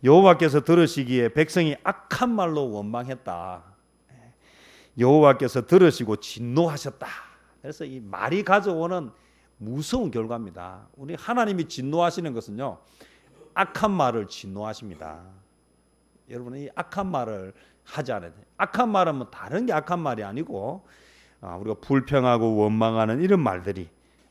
여호와께서 들으시기에 백성이 악한 말로 원망했다. 여호와께서 들으시고 진노하셨다. 그래서 이 말이 가져오는 무서운 결과입니다. 우리 하나님이 진노하시는 것은요, 악한 말을 진노하십니다. 여러분, 이 악한 말을 하지 않아야 돼요. 악한 말은 뭐 다른 게 악한 말이 아니고 우리가 불평하고 원망하는 이런 말들이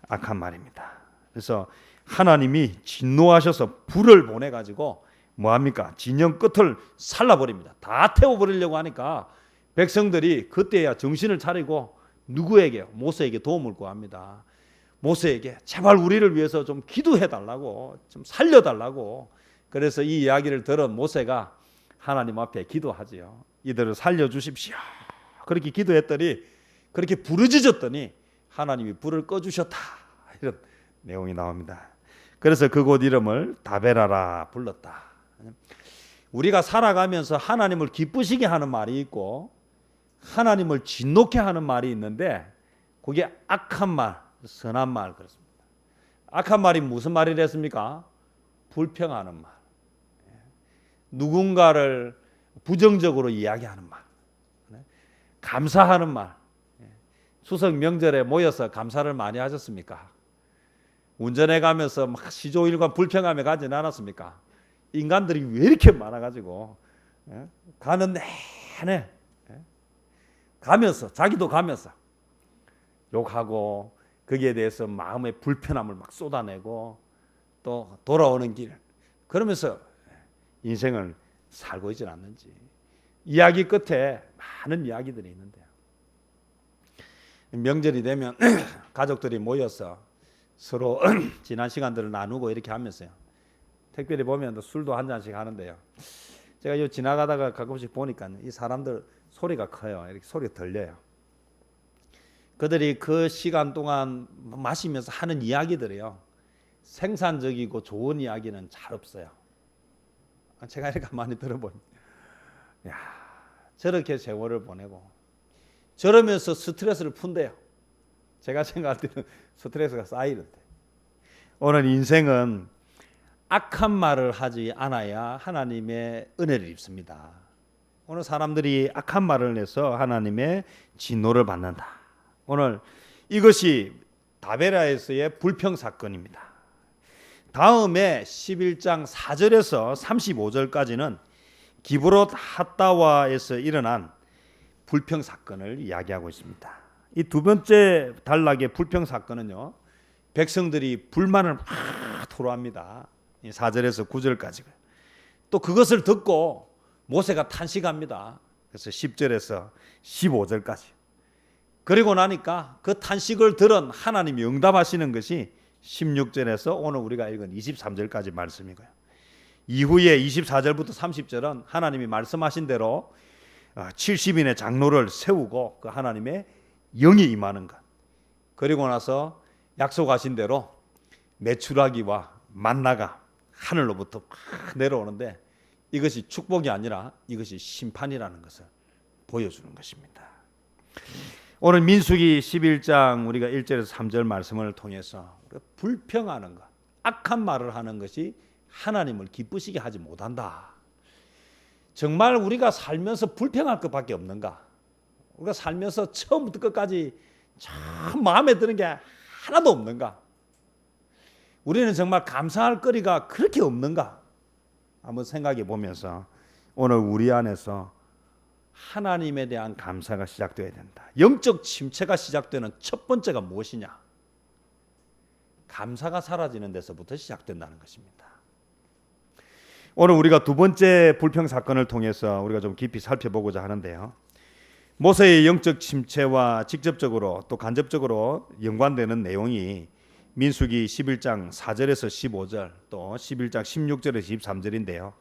악한 말입니다. 그래서 하나님이 진노하셔서 불을 보내가지고 뭐합니까? 진영 끝을 살라버립니다. 다 태워버리려고 하니까 백성들이 그때야 정신을 차리고 누구에게? 모세에게 도움을 구합니다. 모세에게 제발 우리를 위해서 좀 기도해달라고, 좀 살려달라고. 그래서 이 이야기를 들은 모세가 하나님 앞에 기도하지요. 이들을 살려주십시오. 그렇게 기도했더니, 그렇게 부르짖었더니 하나님이 불을 꺼주셨다. 이런 내용이 나옵니다. 그래서 그곳 이름을 다베라라 불렀다. 우리가 살아가면서 하나님을 기쁘시게 하는 말이 있고 하나님을 진노케 하는 말이 있는데, 그게 악한 말, 선한 말 그렇습니다. 악한 말이 무슨 말이랬습니까? 불평하는 말, 누군가를 부정적으로 이야기하는 말, 감사하는 말. 추석 명절에 모여서 감사를 많이 하셨습니까? 운전해 가면서 막 시조일관 불평하며 가진 않았습니까? 인간들이 왜 이렇게 많아가지고 가는 내내 가면서, 자기도 가면서 욕하고 거기에 대해서 마음의 불편함을 막 쏟아내고 또 돌아오는 길, 그러면서 인생을 살고 있지 않는지. 이야기 끝에 많은 이야기들이 있는데요. 명절이 되면 가족들이 모여서 서로 지난 시간들을 나누고 이렇게 하면서요, 특별히 보면 술도 한 잔씩 하는데요, 제가 요 지나가다가 가끔씩 보니까 이 사람들 소리가 커요. 이렇게 소리가 들려요. 그들이 그 시간 동안 마시면서 하는 이야기들이요, 생산적이고 좋은 이야기는 잘 없어요. 제가 이렇게 많이 들어보니, 야, 저렇게 세월을 보내고 저러면서 스트레스를 푼대요. 제가 생각할 때는 스트레스가 쌓이는데, 오늘 인생은 악한 말을 하지 않아야 하나님의 은혜를 입습니다. 오늘 사람들이 악한 말을 내서 하나님의 진노를 받는다. 오늘 이것이 다베라에서의 불평 사건입니다. 다음에 11장 4절에서 35절까지는 기브롯 핫다와에서 일어난 불평 사건을 이야기하고 있습니다. 이 두 번째 단락의 불평 사건은요, 백성들이 불만을 막 토로합니다. 4절에서 9절까지. 또 그것을 듣고 모세가 탄식합니다. 그래서 10절에서 15절까지. 그리고 나니까 그 탄식을 들은 하나님이 응답하시는 것이 16절에서 오늘 우리가 읽은 23절까지 말씀이고요. 이후에 24절부터 30절은 하나님이 말씀하신 대로 70인의 장로를 세우고 그 하나님의 영이 임하는 것. 그리고 나서 약속하신 대로 메추라기와 만나가 하늘로부터 막 내려오는데, 이것이 축복이 아니라 이것이 심판이라는 것을 보여주는 것입니다. 오늘 민수기 11장 우리가 1절에서 3절 말씀을 통해서 불평하는 것, 악한 말을 하는 것이 하나님을 기쁘시게 하지 못한다. 정말 우리가 살면서 불평할 것밖에 없는가? 우리가 살면서 처음부터 끝까지 참 마음에 드는 게 하나도 없는가? 우리는 정말 감사할 거리가 그렇게 없는가? 한번 생각해 보면서 오늘 우리 안에서 하나님에 대한 감사가 시작되어야 된다. 영적 침체가 시작되는 첫 번째가 무엇이냐? 감사가 사라지는 데서부터 시작된다는 것입니다. 오늘 우리가 두 번째 불평 사건을 통해서 우리가 좀 깊이 살펴보고자 하는데요, 모세의 영적 침체와 직접적으로 또 간접적으로 연관되는 내용이 민수기 11장 4절에서 15절, 또 11장 16절에서 23절인데요.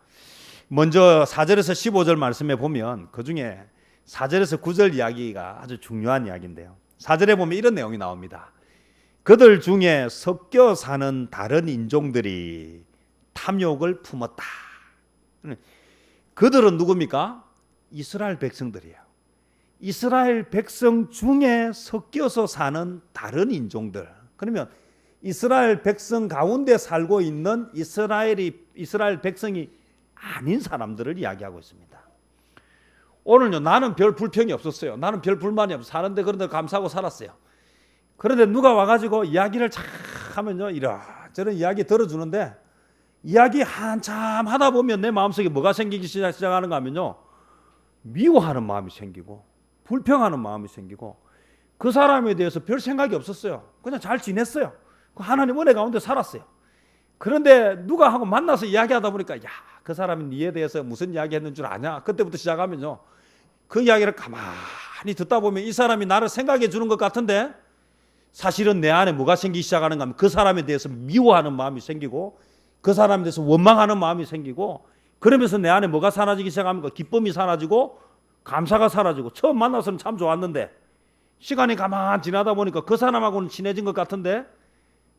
먼저 4절에서 15절 말씀에 보면 그 중에 4절에서 9절 이야기가 아주 중요한 이야기인데요. 4절에 보면 이런 내용이 나옵니다. 그들 중에 섞여 사는 다른 인종들이 탐욕을 품었다. 그들은 누굽니까? 이스라엘 백성들이에요. 이스라엘 백성 중에 섞여서 사는 다른 인종들. 그러면 이스라엘 백성 가운데 살고 있는 이스라엘 백성이 아닌 사람들을 이야기하고 있습니다. 오늘요, 나는 별 불평이 없었어요. 나는 별 불만이 없어. 사는데 그런데 감사하고 살았어요. 그런데 누가 와가지고 이야기를 착 하면요, 이런저런 이야기 들어주는데 이야기 한참 하다 보면 내 마음속에 뭐가 생기기 시작하는가 하면요, 미워하는 마음이 생기고 불평하는 마음이 생기고 그 사람에 대해서 별 생각이 없었어요. 그냥 잘 지냈어요. 하나님 은혜 가운데 살았어요. 그런데 누가 하고 만나서 이야기하다 보니까 야, 그 사람이 니에 대해서 무슨 이야기 했는 줄 아냐? 그때부터 시작하면요, 그 이야기를 가만히 듣다 보면 이 사람이 나를 생각해 주는 것 같은데 사실은 내 안에 뭐가 생기기 시작하는가 하면 그 사람에 대해서 미워하는 마음이 생기고 그 사람에 대해서 원망하는 마음이 생기고 그러면서 내 안에 뭐가 사라지기 시작합니까? 기쁨이 사라지고 감사가 사라지고 처음 만나서는 참 좋았는데 시간이 가만 지나다 보니까 그 사람하고는 친해진 것 같은데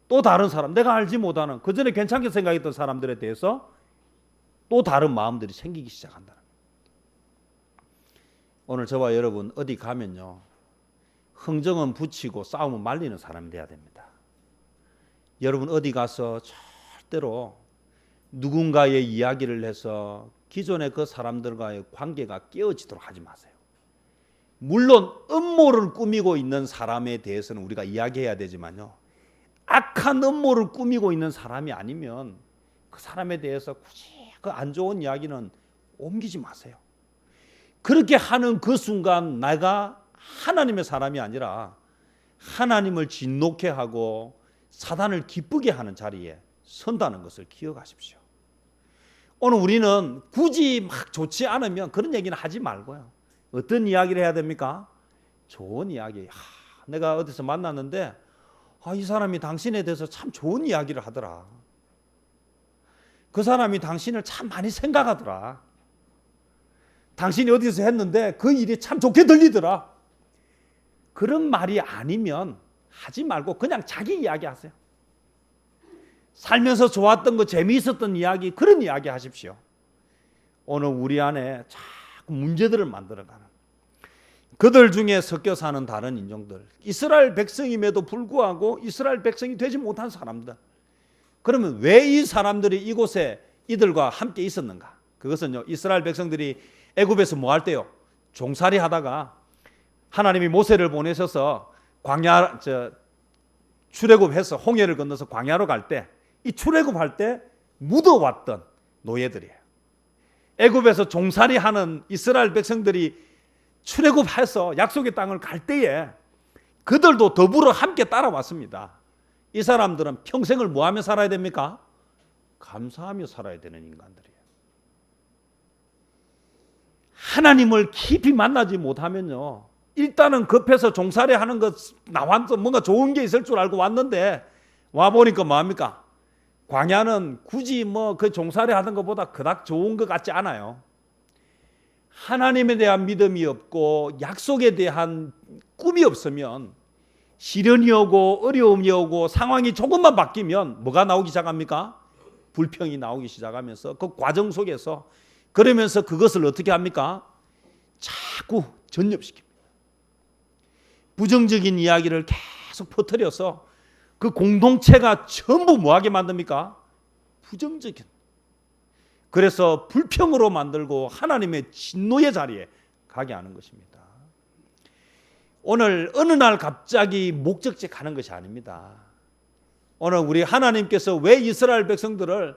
또 다른 사람, 내가 알지 못하는 그전에 괜찮게 생각했던 사람들에 대해서 또 다른 마음들이 생기기 시작한다. 오늘 저와 여러분 어디 가면요, 흥정은 붙이고 싸움은 말리는 사람이 돼야 됩니다. 여러분 어디 가서 절대로 누군가의 이야기를 해서 기존의 그 사람들과의 관계가 깨어지도록 하지 마세요. 물론 음모를 꾸미고 있는 사람에 대해서는 우리가 이야기해야 되지만요, 악한 음모를 꾸미고 있는 사람이 아니면 그 사람에 대해서 굳이 그 안 좋은 이야기는 옮기지 마세요. 그렇게 하는 그 순간 내가 하나님의 사람이 아니라 하나님을 진노케 하고 사단을 기쁘게 하는 자리에 선다는 것을 기억하십시오. 오늘 우리는 굳이 막 좋지 않으면 그런 얘기는 하지 말고요. 어떤 이야기를 해야 됩니까? 좋은 이야기. 내가 어디서 만났는데 이 사람이 당신에 대해서 참 좋은 이야기를 하더라. 그 사람이 당신을 참 많이 생각하더라. 당신이 어디서 했는데 그 일이 참 좋게 들리더라. 그런 말이 아니면 하지 말고 그냥 자기 이야기 하세요. 살면서 좋았던 거, 재미있었던 이야기, 그런 이야기 하십시오. 오늘 우리 안에 자꾸 문제들을 만들어가는 그들 중에 섞여 사는 다른 인종들, 이스라엘 백성임에도 불구하고 이스라엘 백성이 되지 못한 사람들, 그러면 왜 이 사람들이 이곳에 이들과 함께 있었는가? 그것은요, 이스라엘 백성들이 애굽에서 뭐 할 때요? 종살이 하다가 하나님이 모세를 보내셔서 출애굽해서 홍해를 건너서 광야로 갈 때, 이 출애굽할 때 묻어왔던 노예들이에요. 애굽에서 종살이 하는 이스라엘 백성들이 출애굽해서 약속의 땅을 갈 때에 그들도 더불어 함께 따라왔습니다. 이 사람들은 평생을 뭐 하며 살아야 됩니까? 감사하며 살아야 되는 인간들이에요. 하나님을 깊이 만나지 못하면요, 일단은 급해서 종살이 하는 것 나와서 뭔가 좋은 게 있을 줄 알고 왔는데 와보니까 뭐합니까? 광야는 굳이 뭐 그 종살이 하던 것보다 그닥 좋은 것 같지 않아요. 하나님에 대한 믿음이 없고 약속에 대한 꿈이 없으면 시련이 오고 어려움이 오고 상황이 조금만 바뀌면 뭐가 나오기 시작합니까? 불평이 나오기 시작하면서 그 과정 속에서 그러면서 그것을 어떻게 합니까? 자꾸 전nhập시킵니다. 부정적인 이야기를 계속 퍼뜨려서 그 공동체가 전부 뭐하게 만듭니까? 부정적인. 그래서 불평으로 만들고 하나님의 진노의 자리에 가게 하는 것입니다. 오늘 어느 날 갑자기 목적지 가는 것이 아닙니다. 오늘 우리 하나님께서 왜 이스라엘 백성들을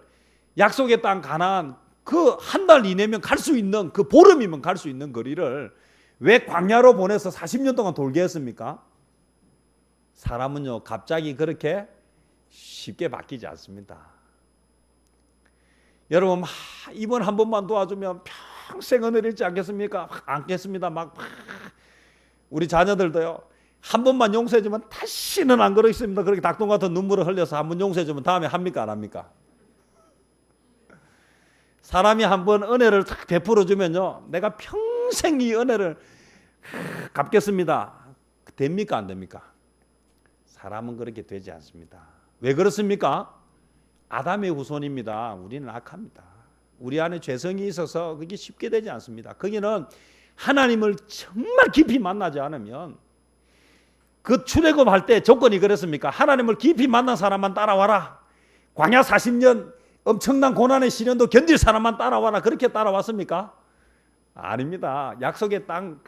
약속의 땅 가나안 그 한 달 이내면 갈 수 있는, 그 보름이면 갈 수 있는 거리를 왜 광야로 보내서 40년 동안 돌게 했습니까? 사람은요, 갑자기 그렇게 쉽게 바뀌지 않습니다. 여러분, 이번 한 번만 도와주면 평생 은혜를 잃지 않겠습니까? 않겠습니다. 우리 자녀들도요, 한 번만 용서해주면 다시는 안 그러겠습니다. 그렇게 닭똥 같은 눈물을 흘려서 한 번 용서해주면 다음에 합니까? 안 합니까? 사람이 한 번 은혜를 딱 베풀어주면요, 내가 평생 이 은혜를 갚겠습니다. 됩니까? 안 됩니까? 사람은 그렇게 되지 않습니다. 왜 그렇습니까? 아담의 후손입니다. 우리는 악합니다. 우리 안에 죄성이 있어서 그게 쉽게 되지 않습니다. 거기는 하나님을 정말 깊이 만나지 않으면, 그 출애굽할 때 조건이 그랬습니까? 하나님을 깊이 만난 사람만 따라와라. 광야 40년 엄청난 고난의 시련도 견딜 사람만 따라와라 그렇게 따라왔습니까? 아닙니다. 약속의 땅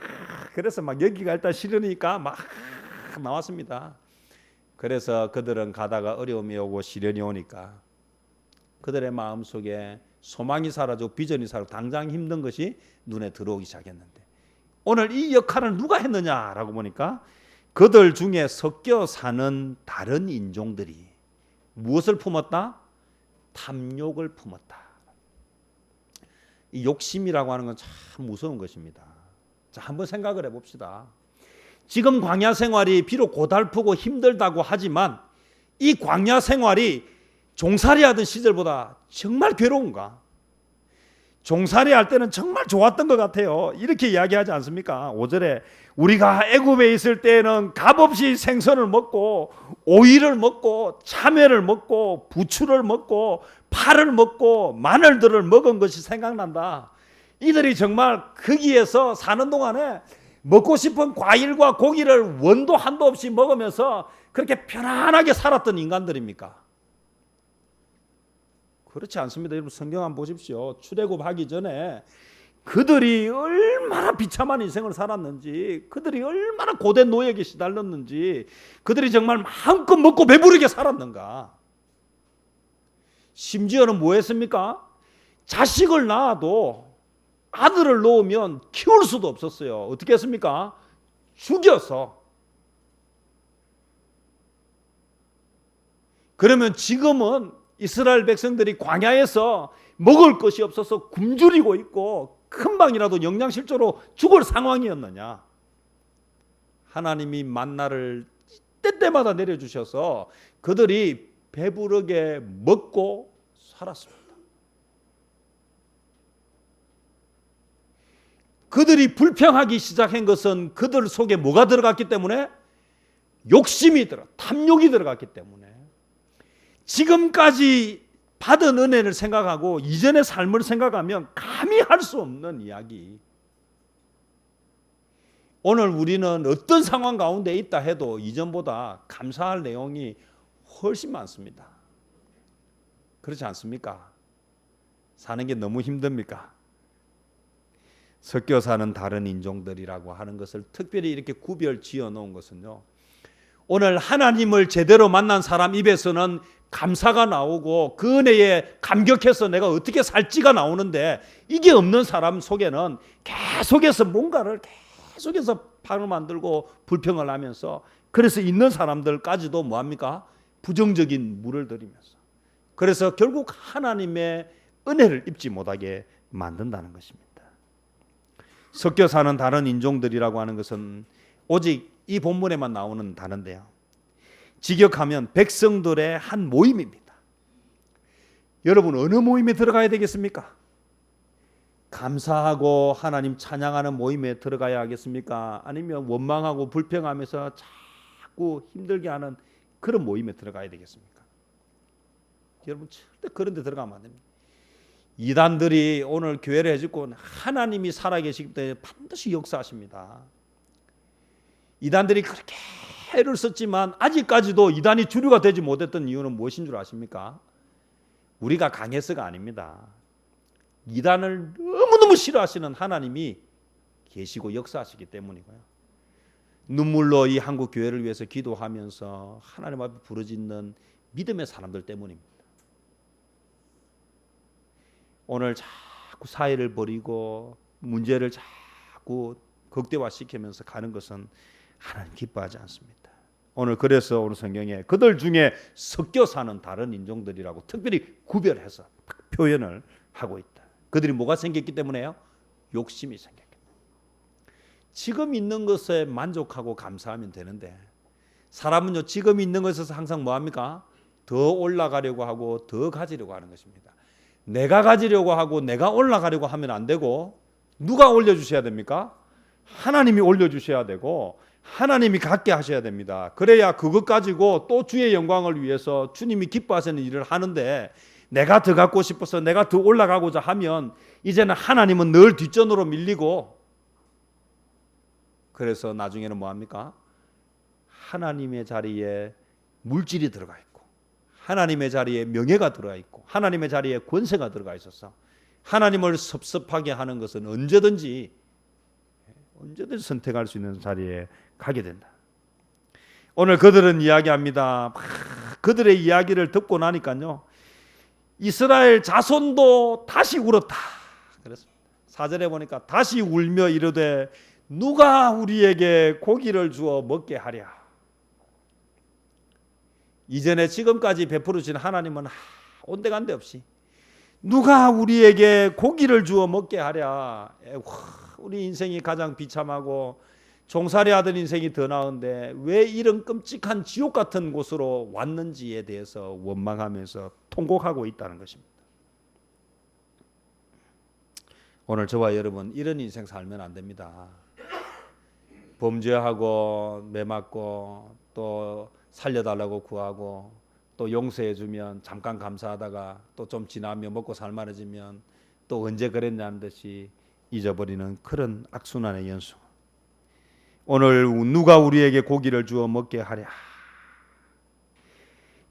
그래서 막 여기가 일단 시련이니까 막 나왔습니다. 그래서 그들은 가다가 어려움이 오고 시련이 오니까 그들의 마음속에 소망이 사라지고 비전이 사라지고 당장 힘든 것이 눈에 들어오기 시작했는데 오늘 이 역할을 누가 했느냐라고 보니까 그들 중에 섞여 사는 다른 인종들이 무엇을 품었다? 탐욕을 품었다. 이 욕심이라고 하는 건 참 무서운 것입니다. 자, 한번 생각을 해봅시다. 지금 광야 생활이 비록 고달프고 힘들다고 하지만 이 광야 생활이 종살이 하던 시절보다 정말 괴로운가? 종살이 할 때는 정말 좋았던 것 같아요. 이렇게 이야기하지 않습니까? 5절에 우리가 애굽에 있을 때에는 값없이 생선을 먹고 오이를 먹고 참외를 먹고 부추를 먹고 파를 먹고 마늘들을 먹은 것이 생각난다. 이들이 정말 거기에서 사는 동안에 먹고 싶은 과일과 고기를 원도 한도 없이 먹으면서 그렇게 편안하게 살았던 인간들입니까? 그렇지 않습니다. 여러분 성경 한번 보십시오. 출애굽하기 전에 그들이 얼마나 비참한 인생을 살았는지, 그들이 얼마나 고된 노역에 시달렸는지, 그들이 정말 마음껏 먹고 배부르게 살았는가. 심지어는 뭐 했습니까? 자식을 낳아도 아들을 놓으면 키울 수도 없었어요. 어떻게 했습니까? 죽여서. 그러면 지금은 이스라엘 백성들이 광야에서 먹을 것이 없어서 굶주리고 있고 금방이라도 영양실조로 죽을 상황이었느냐? 하나님이 만나를 때때마다 내려주셔서 그들이 배부르게 먹고 살았습니다. 그들이 불평하기 시작한 것은 그들 속에 뭐가 들어갔기 때문에? 욕심이 탐욕이 들어갔기 때문에. 지금까지 받은 은혜를 생각하고 이전의 삶을 생각하면 감히 할 수 없는 이야기. 오늘 우리는 어떤 상황 가운데 있다 해도 이전보다 감사할 내용이 훨씬 많습니다. 그렇지 않습니까? 사는 게 너무 힘듭니까? 섞여 사는 다른 인종들이라고 하는 것을 특별히 이렇게 구별 지어 놓은 것은요, 오늘 하나님을 제대로 만난 사람 입에서는 감사가 나오고 그 은혜에 감격해서 내가 어떻게 살지가 나오는데, 이게 없는 사람 속에는 계속해서 뭔가를 계속해서 판을 만들고 불평을 하면서, 그래서 있는 사람들까지도 뭐합니까? 부정적인 물을 들이면서, 그래서 결국 하나님의 은혜를 입지 못하게 만든다는 것입니다. 섞여 사는 다른 인종들이라고 하는 것은 오직 이 본문에만 나오는 단어인데요, 직역하면 백성들의 한 모임입니다. 여러분 어느 모임에 들어가야 되겠습니까? 감사하고 하나님 찬양하는 모임에 들어가야 하겠습니까? 아니면 원망하고 불평하면서 자꾸 힘들게 하는 그런 모임에 들어가야 되겠습니까? 여러분 절대 그런 데 들어가면 안 됩니다. 이단들이 오늘 교회를 해주고 하나님이 살아계시기 때문에 반드시 역사하십니다. 이단들이 그렇게 애를 썼지만 아직까지도 이단이 주류가 되지 못했던 이유는 무엇인 줄 아십니까? 우리가 강해서가 아닙니다. 이단을 너무너무 싫어하시는 하나님이 계시고 역사하시기 때문이고요. 눈물로 이 한국 교회를 위해서 기도하면서 하나님 앞에 부르짖는 믿음의 사람들 때문입니다. 오늘 자꾸 사회를 버리고 문제를 자꾸 극대화시키면서 가는 것은 하나님 기뻐하지 않습니다. 오늘 그래서 오늘 성경에 그들 중에 섞여 사는 다른 인종들이라고 특별히 구별해서 표현을 하고 있다. 그들이 뭐가 생겼기 때문에요? 욕심이 생겼기 때문에. 지금 있는 것에 만족하고 감사하면 되는데, 사람은요 지금 있는 것에서 항상 뭐합니까? 더 올라가려고 하고 더 가지려고 하는 것입니다. 내가 가지려고 하고 내가 올라가려고 하면 안 되고, 누가 올려주셔야 됩니까? 하나님이 올려주셔야 되고 하나님이 갖게 하셔야 됩니다. 그래야 그것 가지고 또 주의 영광을 위해서 주님이 기뻐하시는 일을 하는데, 내가 더 갖고 싶어서 내가 더 올라가고자 하면 이제는 하나님은 늘 뒷전으로 밀리고, 그래서 나중에는 뭐합니까? 하나님의 자리에 물질이 들어가 있고 하나님의 자리에 명예가 들어가 있고 하나님의 자리에 권세가 들어가 있어서 하나님을 섭섭하게 하는 것은 언제든지 선택할 수 있는 자리에 가게 된다. 오늘 그들은 이야기합니다. 그들의 이야기를 듣고 나니까요, 이스라엘 자손도 다시 울었다. 그래서 4절에 보니까 다시 울며 이르되 누가 우리에게 고기를 주어 먹게 하랴. 이전에 지금까지 베풀으신 하나님은 온데간데 없이 누가 우리에게 고기를 주어 먹게 하랴. 우리 인생이 가장 비참하고 종살이 하던 인생이 더 나은데 왜 이런 끔찍한 지옥 같은 곳으로 왔는지에 대해서 원망하면서 통곡하고 있다는 것입니다. 오늘 저와 여러분 이런 인생 살면 안 됩니다. 범죄하고 매맞고 또 살려달라고 구하고 또 용서해주면 잠깐 감사하다가 또 좀 지나면 먹고 살만해지면 또 언제 그랬냐는 듯이 잊어버리는 그런 악순환의 연속. 오늘 누가 우리에게 고기를 주어 먹게 하랴.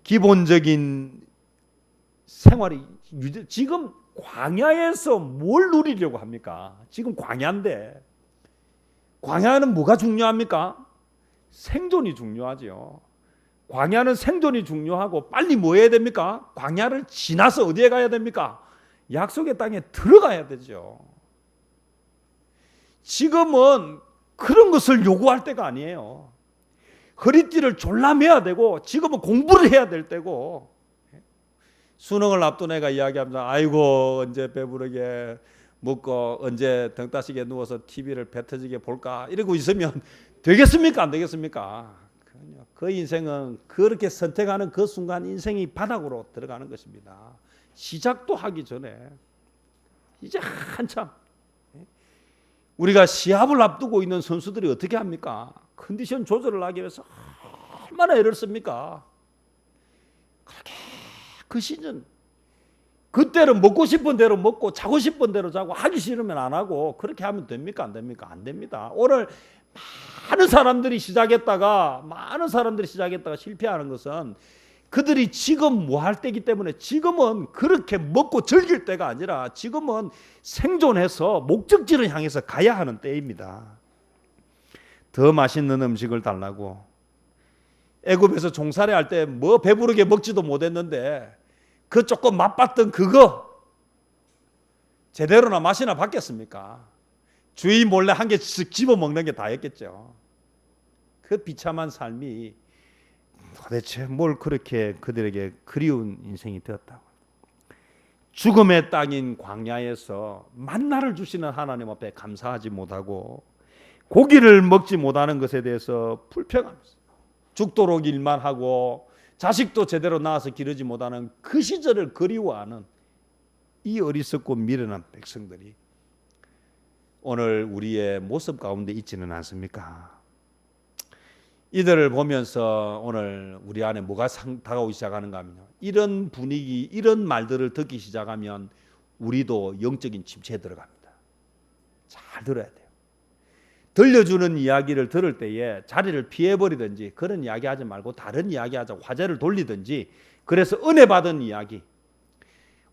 기본적인 생활이 지금 광야에서 뭘 누리려고 합니까? 지금 광야인데 광야는 뭐가 중요합니까? 생존이 중요하죠. 광야는 생존이 중요하고 빨리 뭐 해야 됩니까? 광야를 지나서 어디에 가야 됩니까? 약속의 땅에 들어가야 되죠. 지금은 그런 것을 요구할 때가 아니에요. 허리띠를 졸라매야 되고 지금은 공부를 해야 될 때고, 수능을 앞둔 애가 이야기합니다. 아이고 언제 배부르게 먹고 언제 등 따시게 누워서 TV를 배 터지게 볼까 이러고 있으면 되겠습니까? 안 되겠습니까? 그 인생은 그렇게 선택하는 그 순간 인생이 바닥으로 들어가는 것입니다. 시작도 하기 전에 이제 한참. 우리가 시합을 앞두고 있는 선수들이 어떻게 합니까? 컨디션 조절을 하기 위해서 얼마나 애를 씁니까? 그렇게 그 시즌 그때는 먹고 싶은 대로 먹고 자고 싶은 대로 자고 하기 싫으면 안 하고 그렇게 하면 됩니까? 안 됩니까? 안 됩니다. 오늘 많은 사람들이 시작했다가 실패하는 것은 그들이 지금 뭐 할 때이기 때문에 지금은 그렇게 먹고 즐길 때가 아니라 지금은 생존해서 목적지를 향해서 가야 하는 때입니다. 더 맛있는 음식을 달라고 애굽에서 종살이 할 때 뭐 배부르게 먹지도 못했는데 그 조금 맛봤던 그거 제대로나 맛이나 받겠습니까? 주인 몰래 한 개씩 집어먹는 게 다였겠죠. 그 비참한 삶이 도대체 뭘 그렇게 그들에게 그리운 인생이 되었다고. 죽음의 땅인 광야에서 만나를 주시는 하나님 앞에 감사하지 못하고 고기를 먹지 못하는 것에 대해서 불평하면서 죽도록 일만 하고 자식도 제대로 낳아서 기르지 못하는 그 시절을 그리워하는 이 어리석고 미련한 백성들이 오늘 우리의 모습 가운데 있지는 않습니까? 이들을 보면서 오늘 우리 안에 뭐가 다가오기 시작하는가 하면요, 이런 분위기, 이런 말들을 듣기 시작하면 우리도 영적인 침체에 들어갑니다. 잘 들어야 돼요. 들려주는 이야기를 들을 때에 자리를 피해버리든지 그런 이야기 하지 말고 다른 이야기 하자고 화제를 돌리든지, 그래서 은혜 받은 이야기,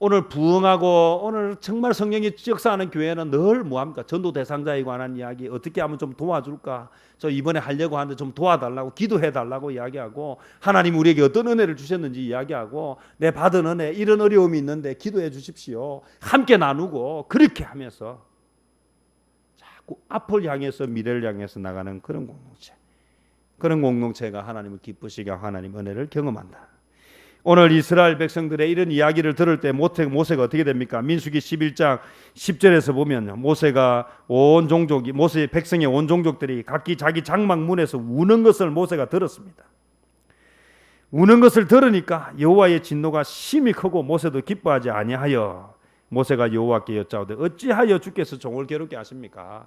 오늘 부흥하고 오늘 정말 성령이 역사하는 교회는 늘 뭐합니까? 전도 대상자에 관한 이야기, 어떻게 하면 좀 도와줄까? 저 이번에 하려고 하는데 좀 도와달라고, 기도해달라고 이야기하고, 하나님 우리에게 어떤 은혜를 주셨는지 이야기하고, 내 받은 은혜 이런 어려움이 있는데 기도해 주십시오. 함께 나누고 그렇게 하면서 자꾸 앞을 향해서 미래를 향해서 나가는 그런 공동체, 그런 공동체가 하나님을 기쁘시게 하고 하나님 은혜를 경험한다. 오늘 이스라엘 백성들의 이런 이야기를 들을 때 모세가 어떻게 됩니까? 민수기 11장 10절에서 보면 모세가 온 종족이, 모세의 백성의 온 종족들이 각기 자기 장막 문에서 우는 것을 모세가 들었습니다. 우는 것을 들으니까 여호와의 진노가 심히 크고 모세도 기뻐하지 아니하여 모세가 여호와께 여짜오되 어찌하여 주께서 종을 괴롭게 하십니까?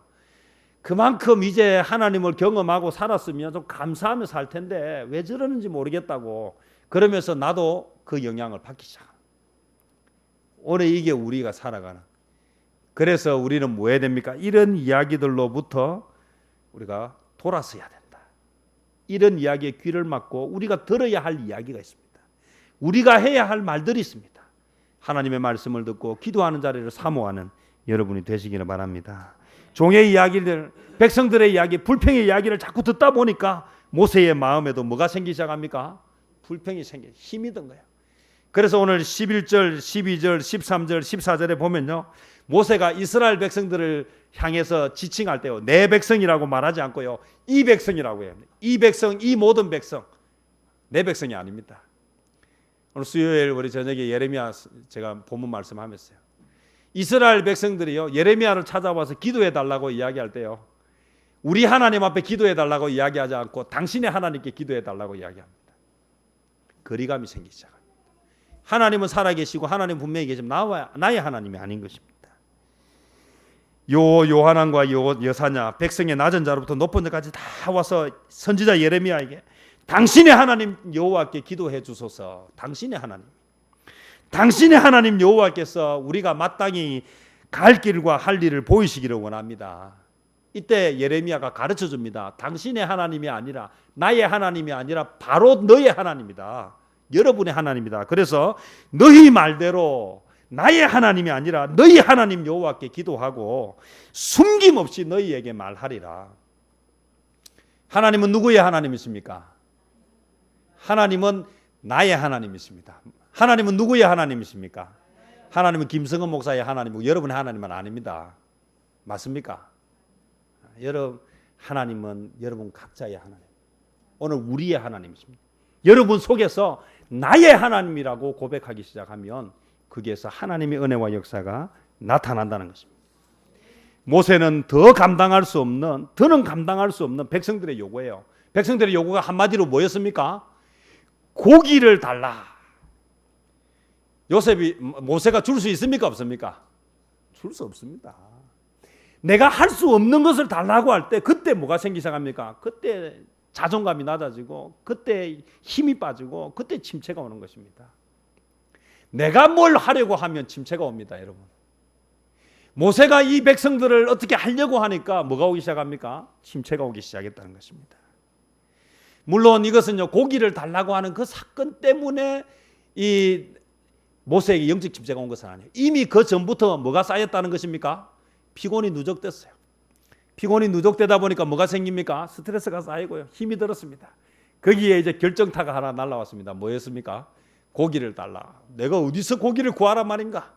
그만큼 이제 하나님을 경험하고 살았으면 좀 감사하며 살 텐데 왜 저러는지 모르겠다고, 그러면서 나도 그 영향을 받기 시작합니다. 오늘 이게 우리가 살아가는, 그래서 우리는 뭐 해야 됩니까? 이런 이야기들로부터 우리가 돌아서야 된다. 이런 이야기에 귀를 막고 우리가 들어야 할 이야기가 있습니다. 우리가 해야 할 말들이 있습니다. 하나님의 말씀을 듣고 기도하는 자리를 사모하는 여러분이 되시기를 바랍니다. 종의 이야기들, 백성들의 이야기, 불평의 이야기를 자꾸 듣다 보니까 모세의 마음에도 뭐가 생기기 시작합니까? 불평이 생겨, 힘이 든 거예요. 그래서 오늘 11절, 12절, 13절, 14절에 보면요, 모세가 이스라엘 백성들을 향해서 지칭할 때요, 내 백성이라고 말하지 않고요, 이 백성이라고 해요. 이 백성, 이 모든 백성, 내 백성이 아닙니다. 오늘 수요일 우리 저녁에 예레미야 제가 본문 말씀하면서요, 이스라엘 백성들이요, 예레미야를 찾아와서 기도해 달라고 이야기할 때요, 우리 하나님 앞에 기도해 달라고 이야기하지 않고 당신의 하나님께 기도해 달라고 이야기합니다. 거리감이 생기기 시작합니다. 하나님은 살아계시고 하나님 분명히 계시면 나의 하나님이 아닌 것입니다. 요하난과 여사냐, 백성의 낮은 자로부터 높은 자까지 다 와서 선지자 예레미야에게 당신의 하나님 여호와께 기도해 주소서. 당신의 하나님 여호와께서 우리가 마땅히 갈 길과 할 일을 보이시기를 원합니다. 이때 예레미야가 가르쳐 줍니다. 당신의 하나님이 아니라, 나의 하나님이 아니라 바로 너의 하나님이다. 여러분의 하나님이다. 그래서 너희 말대로 나의 하나님이 아니라 너희 하나님 여호와께 기도하고 숨김없이 너희에게 말하리라. 하나님은 누구의 하나님이십니까? 하나님은 나의 하나님이십니다. 하나님은 누구의 하나님이십니까? 하나님은 김성은 목사의 하나님이고 여러분의 하나님은 아닙니다. 맞습니까? 여러분, 하나님은 여러분 각자의 하나님, 오늘 우리의 하나님이십니다. 여러분 속에서 나의 하나님이라고 고백하기 시작하면 거기에서 하나님의 은혜와 역사가 나타난다는 것입니다. 모세는 더는 감당할 수 없는 백성들의 요구예요. 백성들의 요구가 한마디로 뭐였습니까? 고기를 달라. 모세가 줄 수 있습니까? 없습니까? 줄 수 없습니다. 내가 할 수 없는 것을 달라고 할 때 그때 뭐가 생기기 시작합니까? 그때 자존감이 낮아지고, 그때 힘이 빠지고, 그때 침체가 오는 것입니다. 내가 뭘 하려고 하면 침체가 옵니다, 여러분. 모세가 이 백성들을 어떻게 하려고 하니까 뭐가 오기 시작합니까? 침체가 오기 시작했다는 것입니다. 물론 이것은요, 고기를 달라고 하는 그 사건 때문에 이 모세에게 영적 침체가 온 것은 아니에요. 이미 그 전부터 뭐가 쌓였다는 것입니까? 피곤이 누적됐어요. 피곤이 누적되다 보니까 뭐가 생깁니까? 스트레스가 쌓이고요, 힘이 들었습니다. 거기에 이제 결정타가 하나 날라왔습니다. 뭐였습니까? 고기를 달라. 내가 어디서 고기를 구하란 말인가?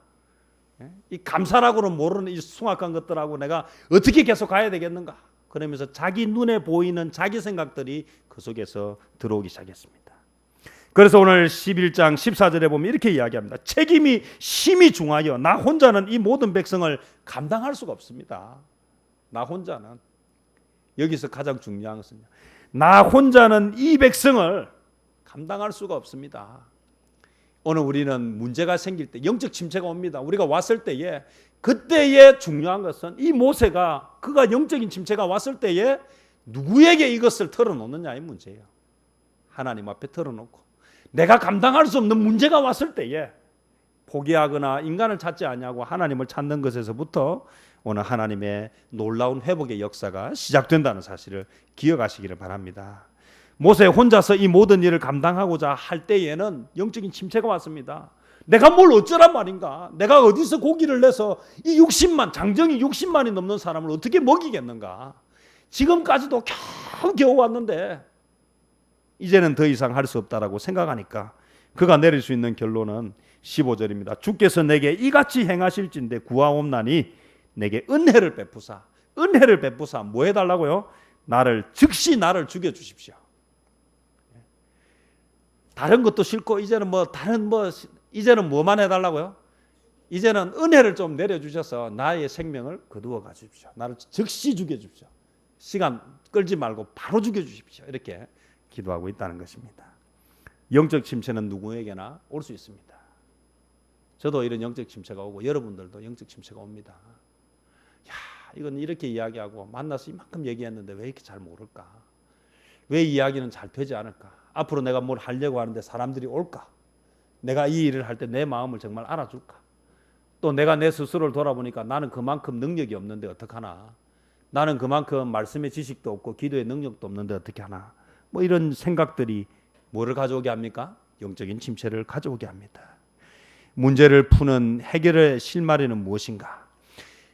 이 감사라고는 모르는 이 숭악한 것들하고 내가 어떻게 계속 가야 되겠는가? 그러면서 자기 눈에 보이는 자기 생각들이 그 속에서 들어오기 시작했습니다. 그래서 오늘 11장 14절에 보면 이렇게 이야기합니다. 책임이 심히 중하여 나 혼자는 이 모든 백성을 감당할 수가 없습니다. 나 혼자는, 여기서 가장 중요한 것은요, 나 혼자는 이 백성을 감당할 수가 없습니다. 오늘 우리는 문제가 생길 때, 영적 침체가 옵니다. 우리가 왔을 때에, 그때의 중요한 것은 이 모세가 그가 영적인 침체가 왔을 때에 누구에게 이것을 털어놓느냐의 문제예요. 하나님 앞에 털어놓고 내가 감당할 수 없는 문제가 왔을 때에 포기하거나 인간을 찾지 아니하고 하나님을 찾는 것에서부터 오늘 하나님의 놀라운 회복의 역사가 시작된다는 사실을 기억하시기를 바랍니다. 모세 혼자서 이 모든 일을 감당하고자 할 때에는 영적인 침체가 왔습니다. 내가 뭘 어쩌란 말인가? 내가 어디서 고기를 내서 이 60만, 장정이 60만이 넘는 사람을 어떻게 먹이겠는가? 지금까지도 겨우 왔는데 이제는 더 이상 할 수 없다라고 생각하니까 그가 내릴 수 있는 결론은 15절입니다. 주께서 내게 이같이 행하실진대 구하옵나니 내게 은혜를 베푸사 뭐 해달라고요? 즉시 나를 죽여주십시오. 다른 것도 싫고 이제는 이제는 뭐만 해달라고요? 이제는 은혜를 좀 내려주셔서 나의 생명을 거두어 가십시오. 나를 즉시 죽여주십시오. 시간 끌지 말고 바로 죽여주십시오. 이렇게 기도하고 있다는 것입니다. 영적 침체는 누구에게나 올 수 있습니다. 저도 이런 영적 침체가 오고 여러분들도 영적 침체가 옵니다. 이건 이렇게 이야기하고 만나서 이만큼 얘기했는데 왜 이렇게 잘 모를까? 왜 이야기는 잘 되지 않을까? 앞으로 내가 뭘 하려고 하는데 사람들이 올까? 내가 이 일을 할 때 내 마음을 정말 알아줄까? 또 내가 내 스스로를 돌아보니까 나는 그만큼 능력이 없는데 어떡하나? 나는 그만큼 말씀의 지식도 없고 기도의 능력도 없는데 어떻게 하나? 이런 생각들이 뭐를 가져오게 합니까? 영적인 침체를 가져오게 합니다. 문제를 푸는 해결의 실마리는 무엇인가?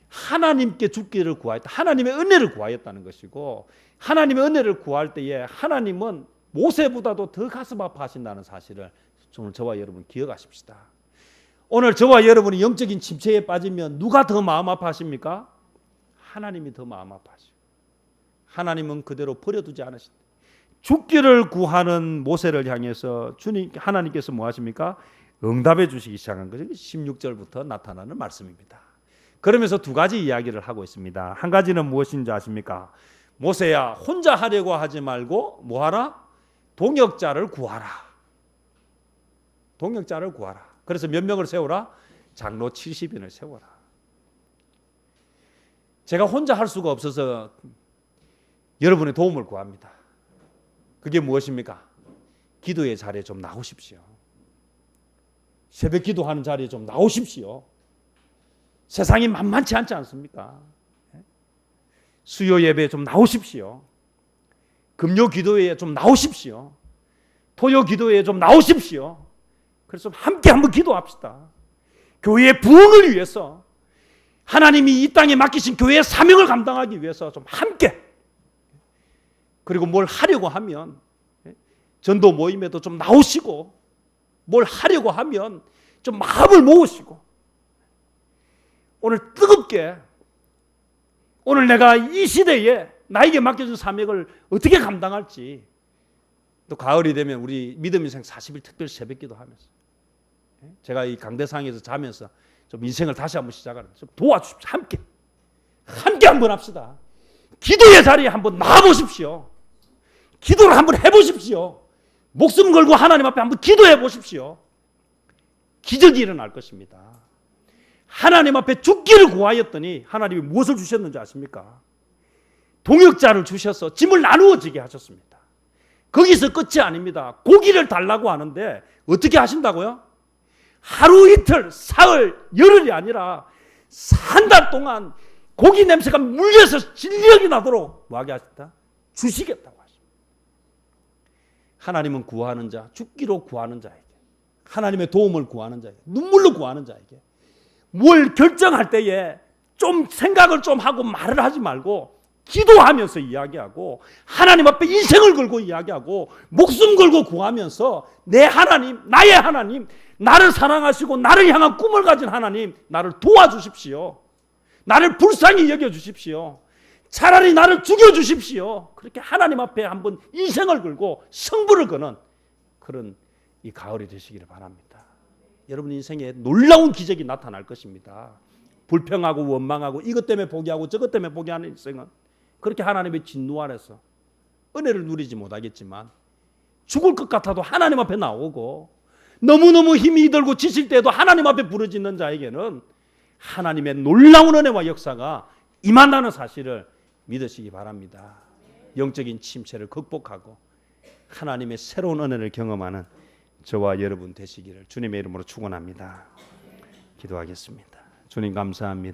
하나님께 죽기를 구하였다. 하나님의 은혜를 구하였다는 것이고, 하나님의 은혜를 구할 때에 하나님은 모세보다도 더 가슴 아파하신다는 사실을 오늘 저와 여러분 기억하십시다. 오늘 저와 여러분이 영적인 침체에 빠지면 누가 더 마음 아파하십니까? 하나님이 더 마음 아파하시고, 하나님은 그대로 버려두지 않으신다. 죽기를 구하는 모세를 향해서 하나님께서 뭐 하십니까? 응답해 주시기 시작한 거죠. 16절부터 나타나는 말씀입니다. 그러면서 두 가지 이야기를 하고 있습니다. 한 가지는 무엇인지 아십니까? 모세야, 혼자 하려고 하지 말고 뭐 하라? 동역자를 구하라. 동역자를 구하라. 그래서 몇 명을 세우라? 장로 70인을 세워라. 제가 혼자 할 수가 없어서 여러분의 도움을 구합니다. 그게 무엇입니까? 기도의 자리에 좀 나오십시오. 새벽 기도하는 자리에 좀 나오십시오. 세상이 만만치 않지 않습니까? 수요 예배에 좀 나오십시오. 금요 기도회에 좀 나오십시오. 토요 기도회에 좀 나오십시오. 그래서 함께 한번 기도합시다. 교회의 부흥을 위해서, 하나님이 이 땅에 맡기신 교회의 사명을 감당하기 위해서 좀 함께. 그리고 뭘 하려고 하면 전도 모임에도 좀 나오시고, 뭘 하려고 하면 좀 마음을 모으시고, 오늘 뜨겁게, 오늘 내가 이 시대에 나에게 맡겨진 사명을 어떻게 감당할지, 또 가을이 되면 우리 믿음 인생 40일 특별 새벽기도 하면서, 제가 이 강대상에서 자면서 좀 인생을 다시 한번 시작하는, 좀 도와주십시오. 함께 한번 합시다. 기도의 자리에 한번 나와보십시오. 기도를 한번 해보십시오. 목숨 걸고 하나님 앞에 한번 기도해 보십시오. 기적이 일어날 것입니다. 하나님 앞에 죽기를 구하였더니 하나님이 무엇을 주셨는지 아십니까? 동역자를 주셔서 짐을 나누어지게 하셨습니다. 거기서 끝이 아닙니다. 고기를 달라고 하는데 어떻게 하신다고요? 하루 이틀, 사흘, 열흘이 아니라 한 달 동안 고기 냄새가 물려서 진력이 나도록 뭐하게 하셨다? 주시겠다고 하십니다. 하나님은 구하는 자, 죽기로 구하는 자에게, 하나님의 도움을 구하는 자에게, 눈물로 구하는 자에게, 뭘 결정할 때에 좀 생각을 좀 하고 말을 하지 말고 기도하면서 이야기하고, 하나님 앞에 인생을 걸고 이야기하고, 목숨 걸고 구하면서 내 하나님, 나의 하나님, 나를 사랑하시고 나를 향한 꿈을 가진 하나님, 나를 도와주십시오. 나를 불쌍히 여겨주십시오. 차라리 나를 죽여주십시오. 그렇게 하나님 앞에 한번 인생을 걸고 승부를 거는 그런 이 가을이 되시기를 바랍니다. 여러분 인생에 놀라운 기적이 나타날 것입니다. 불평하고 원망하고 이것 때문에 포기하고 저것 때문에 포기하는 인생은 그렇게 하나님의 진노 아래서 은혜를 누리지 못하겠지만, 죽을 것 같아도 하나님 앞에 나오고, 너무너무 힘이 들고 지칠 때에도 하나님 앞에 부르짖는 자에게는 하나님의 놀라운 은혜와 역사가 임한다는 사실을 믿으시기 바랍니다. 영적인 침체를 극복하고 하나님의 새로운 은혜를 경험하는 저와 여러분 되시기를 주님의 이름으로 축원합니다. 기도하겠습니다. 주님 감사합니다.